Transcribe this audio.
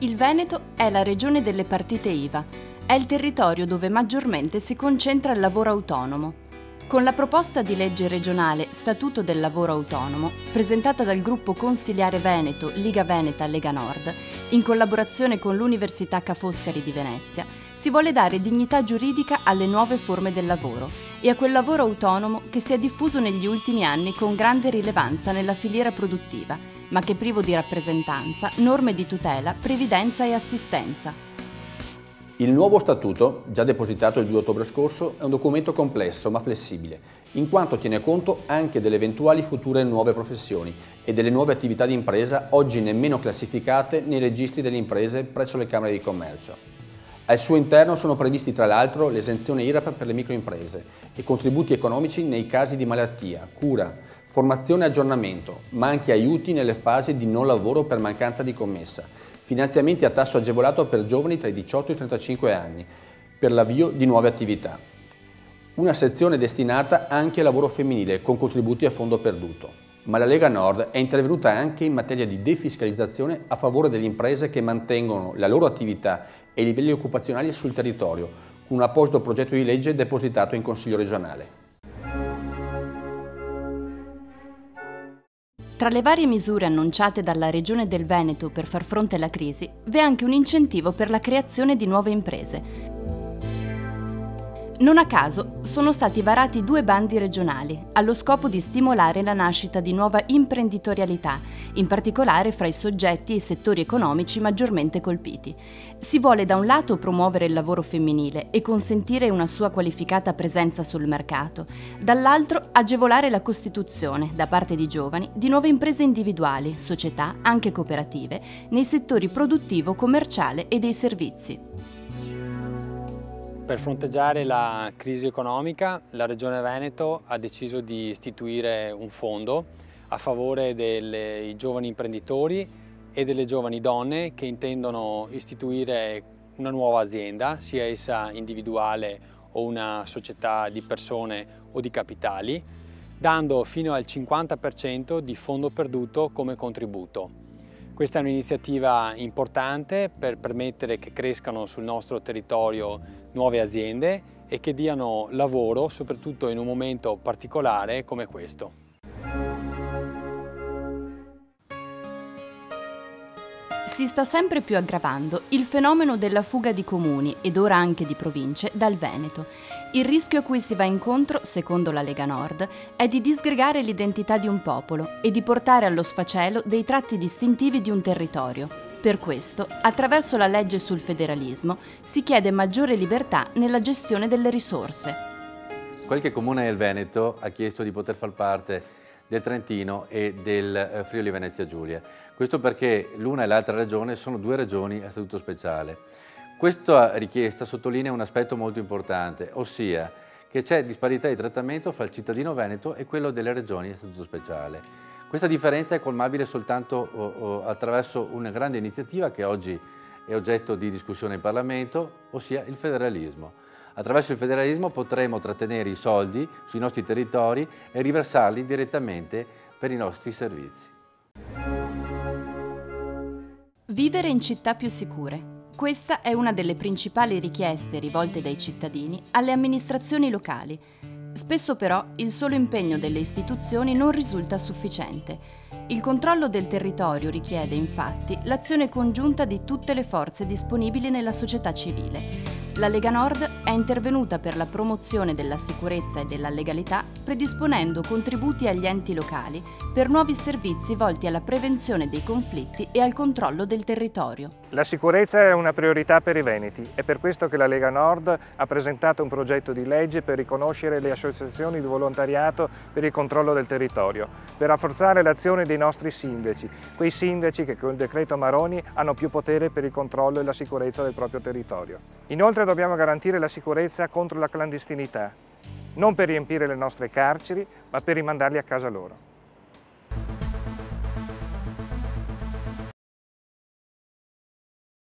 Il Veneto è la regione delle partite IVA, è il territorio dove maggiormente si concentra il lavoro autonomo. Con la proposta di legge regionale Statuto del lavoro autonomo, presentata dal gruppo consiliare Veneto Liga Veneta Lega Nord, in collaborazione con l'Università Ca' Foscari di Venezia, si vuole dare dignità giuridica alle nuove forme del lavoro e a quel lavoro autonomo che si è diffuso negli ultimi anni con grande rilevanza nella filiera produttiva, ma che è privo di rappresentanza, norme di tutela, previdenza e assistenza. Il nuovo statuto, già depositato il 2 ottobre scorso, è un documento complesso ma flessibile, in quanto tiene conto anche delle eventuali future nuove professioni e delle nuove attività di impresa oggi nemmeno classificate nei registri delle imprese presso le Camere di Commercio. Al suo interno sono previsti tra l'altro l'esenzione IRAP per le microimprese e contributi economici nei casi di malattia, cura, formazione e aggiornamento, ma anche aiuti nelle fasi di non lavoro per mancanza di commessa, finanziamenti a tasso agevolato per giovani tra i 18 e i 35 anni, per l'avvio di nuove attività. Una sezione destinata anche al lavoro femminile con contributi a fondo perduto. Ma la Lega Nord è intervenuta anche in materia di defiscalizzazione a favore delle imprese che mantengono la loro attività e i livelli occupazionali sul territorio, con un apposito progetto di legge depositato in Consiglio regionale. Tra le varie misure annunciate dalla Regione del Veneto per far fronte alla crisi, v'è anche un incentivo per la creazione di nuove imprese. Non a caso sono stati varati 2 bandi regionali, allo scopo di stimolare la nascita di nuova imprenditorialità, in particolare fra i soggetti e i settori economici maggiormente colpiti. Si vuole da un lato promuovere il lavoro femminile e consentire una sua qualificata presenza sul mercato, dall'altro agevolare la costituzione, da parte di giovani, di nuove imprese individuali, società, anche cooperative, nei settori produttivo, commerciale e dei servizi. Per fronteggiare la crisi economica, la Regione Veneto ha deciso di istituire un fondo a favore dei giovani imprenditori e delle giovani donne che intendono istituire una nuova azienda, sia essa individuale o una società di persone o di capitali, dando fino al 50% di fondo perduto come contributo. Questa è un'iniziativa importante per permettere che crescano sul nostro territorio nuove aziende e che diano lavoro soprattutto in un momento particolare come questo. Si sta sempre più aggravando il fenomeno della fuga di comuni ed ora anche di province dal Veneto. Il rischio a cui si va incontro, secondo la Lega Nord, è di disgregare l'identità di un popolo e di portare allo sfacelo dei tratti distintivi di un territorio. Per questo, attraverso la legge sul federalismo, si chiede maggiore libertà nella gestione delle risorse. Qualche comune del Veneto ha chiesto di poter far parte del Trentino e del Friuli Venezia Giulia. Questo perché l'una e l'altra regione sono 2 regioni a statuto speciale. Questa richiesta sottolinea un aspetto molto importante, ossia che c'è disparità di trattamento fra il cittadino veneto e quello delle regioni a statuto speciale. Questa differenza è colmabile soltanto attraverso una grande iniziativa che oggi è oggetto di discussione in Parlamento, ossia il federalismo. Attraverso il federalismo potremo trattenere i soldi sui nostri territori e riversarli direttamente per i nostri servizi. Vivere in città più sicure. Questa è una delle principali richieste rivolte dai cittadini alle amministrazioni locali. Spesso però il solo impegno delle istituzioni non risulta sufficiente. Il controllo del territorio richiede infatti l'azione congiunta di tutte le forze disponibili nella società civile. La Lega Nord è intervenuta per la promozione della sicurezza e della legalità, predisponendo contributi agli enti locali per nuovi servizi volti alla prevenzione dei conflitti e al controllo del territorio. La sicurezza è una priorità per i veneti, è per questo che la Lega Nord ha presentato un progetto di legge per riconoscere le associazioni di volontariato per il controllo del territorio, per rafforzare l'azione dei nostri sindaci, quei sindaci che con il decreto Maroni hanno più potere per il controllo e la sicurezza del proprio territorio. Inoltre dobbiamo garantire la sicurezza contro la clandestinità, non per riempire le nostre carceri, ma per rimandarli a casa loro.